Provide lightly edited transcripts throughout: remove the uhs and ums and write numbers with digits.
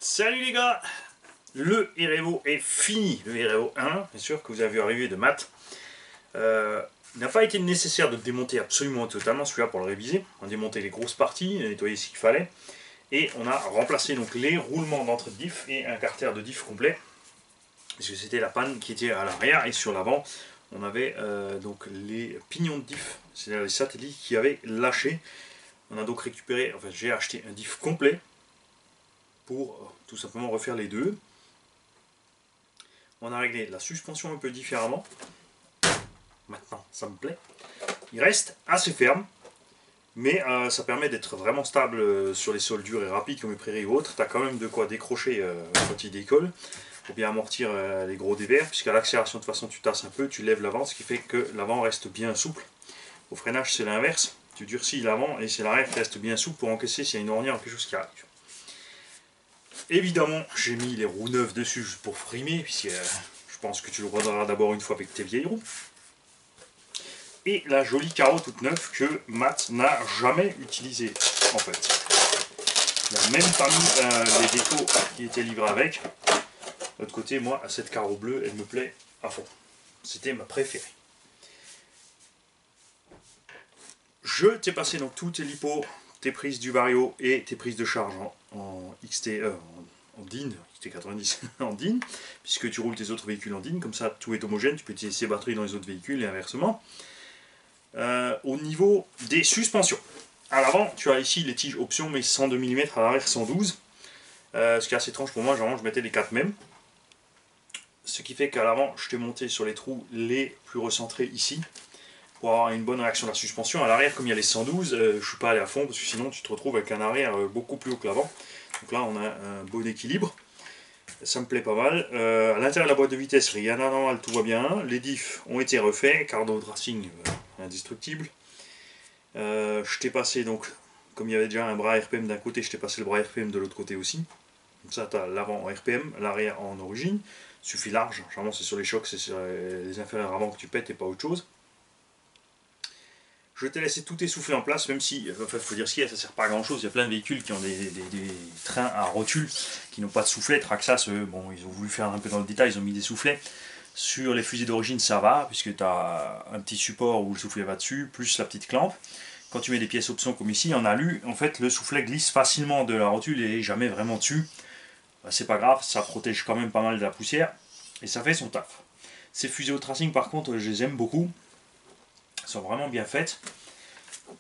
Salut les gars, le Erevo est fini, le Erevo 1, bien sûr que vous avez vu arriver de maths. Il n'a pas été nécessaire de le démonter absolument totalement, celui-là pour le réviser. On a démonté les grosses parties, on a nettoyé ce qu'il fallait. Et on a remplacé donc les roulements d'entrée de diff et un carter de diff complet. Parce que c'était la panne qui était à l'arrière et sur l'avant, on avait donc les pignons de diff, c'est-à-dire les satellites qui avaient lâché. On a donc récupéré, enfin j'ai acheté un diff complet pour tout simplement refaire les deux. On a réglé la suspension un peu différemment. Maintenant, ça me plaît. Il reste assez ferme, mais ça permet d'être vraiment stable sur les sols durs et rapides comme les prairies ou autres. Tu as quand même de quoi décrocher quand il décolle, pour bien amortir les gros dévers, puisqu'à l'accélération de toute façon tu tasses un peu, tu lèves l'avant, ce qui fait que l'avant reste bien souple. Au freinage c'est l'inverse, tu durcis l'avant et c'est l'arrière qui reste bien souple pour encaisser s'il y a une ornière ou quelque chose qui arrive. Évidemment, j'ai mis les roues neuves dessus juste pour frimer, puisque je pense que tu le regarderas d'abord une fois avec tes vieilles roues. Et la jolie carreau toute neuve que Matt n'a jamais utilisée, en fait. Il n'a même pas mis les décos qui étaient livrés avec. De l'autre côté, moi, cette carreau bleue, elle me plaît à fond. C'était ma préférée. Je t'ai passé donc tous tes lipos, tes prises du Vario et tes prises de charge en XT, en DIN, XT90 en DIN, puisque tu roules tes autres véhicules en DIN, comme ça tout est homogène, tu peux utiliser ces batteries dans les autres véhicules et inversement. Au niveau des suspensions, à l'avant tu as ici les tiges options mais 102 mm, à l'arrière 112, ce qui est assez étrange pour moi, généralement je mettais les 4 mêmes. Ce qui fait qu'à l'avant je t'ai monté sur les trous les plus recentrés ici, pour avoir une bonne réaction de la suspension. À l'arrière, comme il y a les 112, je ne suis pas allé à fond parce que sinon tu te retrouves avec un arrière beaucoup plus haut que l'avant. Donc là on a un bon équilibre, ça me plaît pas mal. À l'intérieur de la boîte de vitesse, rien d'anormal, tout va bien. Les diffs ont été refaits, cardo tracing indestructible. Je t'ai passé donc, comme il y avait déjà un bras RPM d'un côté, je t'ai passé le bras RPM de l'autre côté aussi. Comme ça tu as l'avant en RPM, l'arrière en origine. Suffit large, généralement c'est sur les chocs, c'est sur les inférieurs avant que tu pètes et pas autre chose. Je t'ai laissé tout essoufflé en place, même si, enfin, faut dire ce qu'il y a, ça sert pas à grand chose. Il y a plein de véhicules qui ont des trains à rotule qui n'ont pas de soufflet. Traxas, bon, ils ont voulu faire un peu dans le détail, ils ont mis des soufflets. Sur les fusées d'origine, ça va, puisque tu as un petit support où le soufflet va dessus, plus la petite clampe. Quand tu mets des pièces options comme ici, en alu, en fait, le soufflet glisse facilement de la rotule et jamais vraiment dessus. C'est pas grave, ça protège quand même pas mal de la poussière et ça fait son taf. Ces fusées au tracing, par contre, je les aime beaucoup. Sont vraiment bien faites.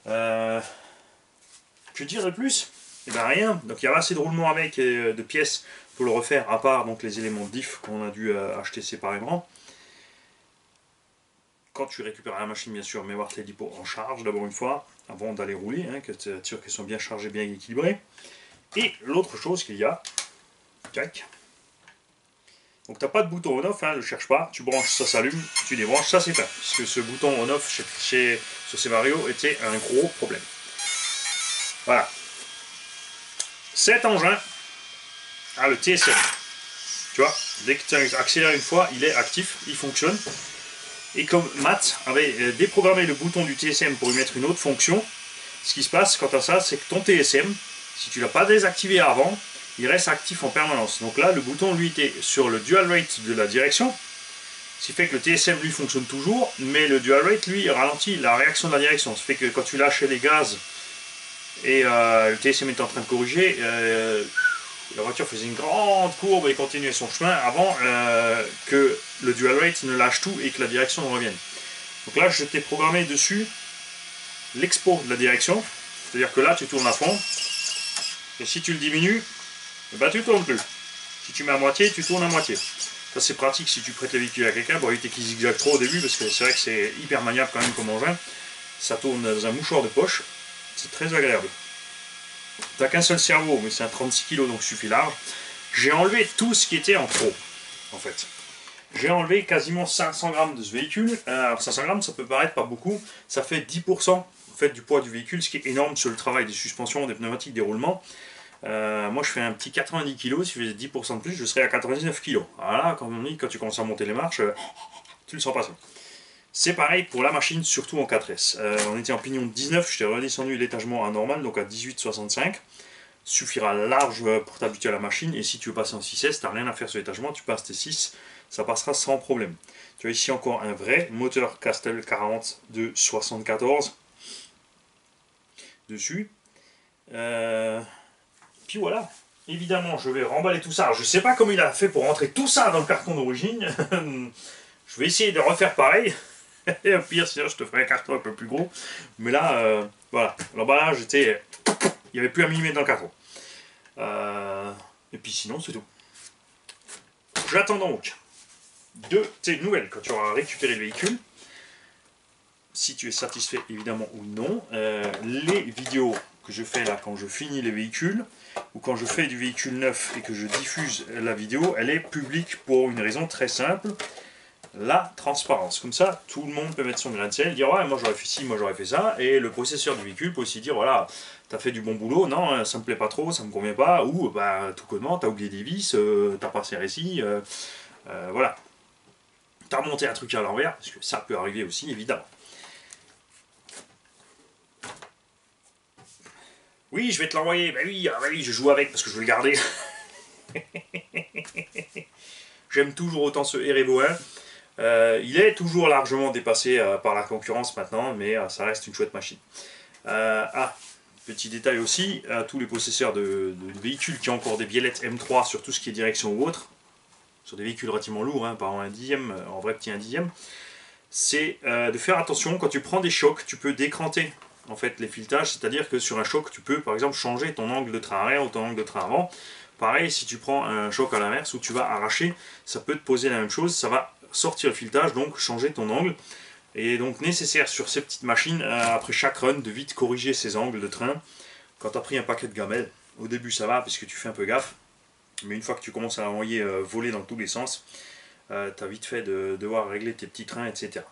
Que dire de plus? Eh bien rien. Donc il y a assez de roulements avec et de pièces pour le refaire, à part donc les éléments de diff qu'on a dû acheter séparément. Quand tu récupères la machine, bien sûr, mets voir tes lipos en charge d'abord une fois, avant d'aller rouler, hein, que tu es sûr qu'elles sont bien chargées, bien équilibrées. Et l'autre chose qu'il y a, tac. Donc tu n'as pas de bouton on-off, hein, ne cherche pas, tu branches, ça s'allume, tu débranches, ça s'éteint. Parce que ce bouton on-off sur ces Vario était un gros problème. Voilà. Cet engin a le TSM. Tu vois, dès que tu accélères une fois, il est actif, il fonctionne. Et comme Matt avait déprogrammé le bouton du TSM pour lui mettre une autre fonction, ce qui se passe quant à ça, c'est que ton TSM, si tu ne l'as pas désactivé avant, il reste actif en permanence. Donc là, le bouton, lui, était sur le dual rate de la direction, ce qui fait que le TSM, lui, fonctionne toujours, mais le dual rate, lui, ralentit la réaction de la direction. Ce qui fait que quand tu lâches les gaz et le TSM est en train de corriger, la voiture faisait une grande courbe et continuait son chemin avant que le dual rate ne lâche tout et que la direction revienne. Donc là, je t'ai programmé dessus l'expo de la direction, c'est-à-dire que là, tu tournes à fond, et si tu le diminues, ben, tu tournes plus. Si tu mets à moitié, tu tournes à moitié. Ça c'est pratique si tu prêtes les véhicules à quelqu'un pour éviter qu'il zigzague trop au début, parce que c'est vrai que c'est hyper maniable quand même comme engin. Ça tourne dans un mouchoir de poche, c'est très agréable. T'as qu'un seul cerveau, mais c'est un 36 kg donc suffit large. J'ai enlevé tout ce qui était en trop, en fait. J'ai enlevé quasiment 500 grammes de ce véhicule. Alors 500 grammes, ça peut paraître pas beaucoup, ça fait 10% en fait, du poids du véhicule, ce qui est énorme sur le travail des suspensions, des pneumatiques, des roulements. Moi je fais un petit 90 kg, si je faisais 10% de plus, je serais à 99 kg. Voilà, comme on dit, quand tu commences à monter les marches, tu le sens passer. C'est pareil pour la machine, surtout en 4S. On était en pignon de 19, je t'ai redescendu l'étagement à normal, donc à 18,65. suffira large pour t'habituer à la machine. Et si tu veux passer en 6S, tu n'as rien à faire sur l'étagement, tu passes tes 6, ça passera sans problème. Tu as ici encore un vrai moteur Castel 40 de 74 dessus. Puis voilà. Évidemment, je vais remballer tout ça. Alors, je ne sais pas comment il a fait pour rentrer tout ça dans le carton d'origine. Je vais essayer de refaire pareil. Et au pire, sinon, je te ferai un carton un peu plus gros. Mais là, voilà. L'emballage, il n'y avait plus à mimer dans le carton. Et puis sinon, c'est tout. J'attends donc de tes nouvelles quand tu auras récupéré le véhicule. Si tu es satisfait, évidemment, ou non. Les vidéos que je fais là quand je finis les véhicules, ou quand je fais du véhicule neuf et que je diffuse la vidéo, elle est publique pour une raison très simple. La transparence. Comme ça, tout le monde peut mettre son grain de sel, dire ouais, moi j'aurais fait ci, moi j'aurais fait ça, et le possesseur du véhicule peut aussi dire voilà, t'as fait du bon boulot, non, ça me plaît pas trop, ça me convient pas, ou bah tout connement, t'as oublié des vis, t'as pas serré ci, voilà. T'as remonté un truc à l'envers, parce que ça peut arriver aussi, évidemment. Oui, je vais te l'envoyer, bah oui, je joue avec parce que je veux le garder. J'aime toujours autant ce Erebo 1. Il est toujours largement dépassé par la concurrence maintenant, mais ça reste une chouette machine. Petit détail aussi, à tous les possesseurs de véhicules qui ont encore des biellettes M3 sur tout ce qui est direction ou autre, sur des véhicules relativement lourds, hein, par un dixième, en vrai petit 1 dixième, c'est de faire attention, quand tu prends des chocs, tu peux décranter en fait les filetages, c'est-à-dire que sur un choc, tu peux par exemple changer ton angle de train arrière ou ton angle de train avant. Pareil, si tu prends un choc à l'inverse où tu vas arracher, ça peut te poser la même chose, ça va sortir le filetage, donc changer ton angle. Et donc nécessaire sur ces petites machines, après chaque run, de vite corriger ces angles de train. Quand tu as pris un paquet de gamelles, au début ça va, parce que tu fais un peu gaffe. Mais une fois que tu commences à envoyer voler dans tous les sens, tu as vite fait de devoir régler tes petits trains, etc.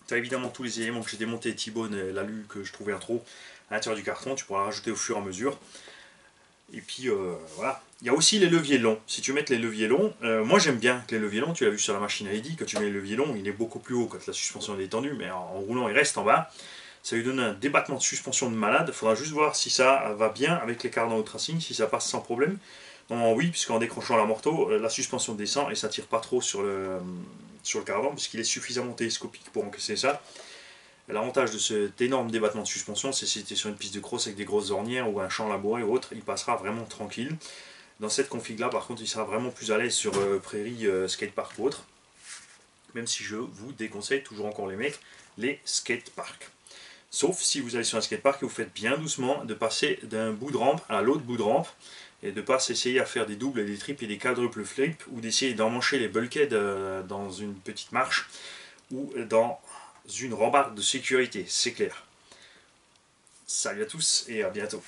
Tu as évidemment tous les éléments que j'ai démontés, T-bone et l'alu que je trouvais un trop à l'intérieur du carton, tu pourras rajouter au fur et à mesure. Et puis voilà. Il y a aussi les leviers longs. Si tu mets les leviers longs, moi j'aime bien que les leviers longs, tu l'as vu sur la machine à Eddy, quand tu mets les leviers longs, il est beaucoup plus haut quand la suspension est tendue, mais en roulant il reste en bas. Ça lui donne un débattement de suspension de malade. Il faudra juste voir si ça va bien avec les cardans au tracing, si ça passe sans problème. Non, oui, puisqu'en décrochant l'amorto, la suspension descend et ça tire pas trop sur le cardan, puisqu'il est suffisamment télescopique pour encaisser ça. L'avantage de cet énorme débattement de suspension, c'est si tu es sur une piste de cross avec des grosses ornières ou un champ labouré ou autre, il passera vraiment tranquille. Dans cette config là, par contre, il sera vraiment plus à l'aise sur prairie, skatepark ou autre. Même si je vous déconseille toujours encore les mecs, les skateparks. Sauf si vous allez sur un skatepark et vous faites bien doucement de passer d'un bout de rampe à l'autre bout de rampe et de ne pas s'essayer à faire des doubles et des triples et des quadruples flips ou d'essayer d'emmancher les bulkheads dans une petite marche ou dans une rambarde de sécurité, c'est clair. Salut à tous et à bientôt.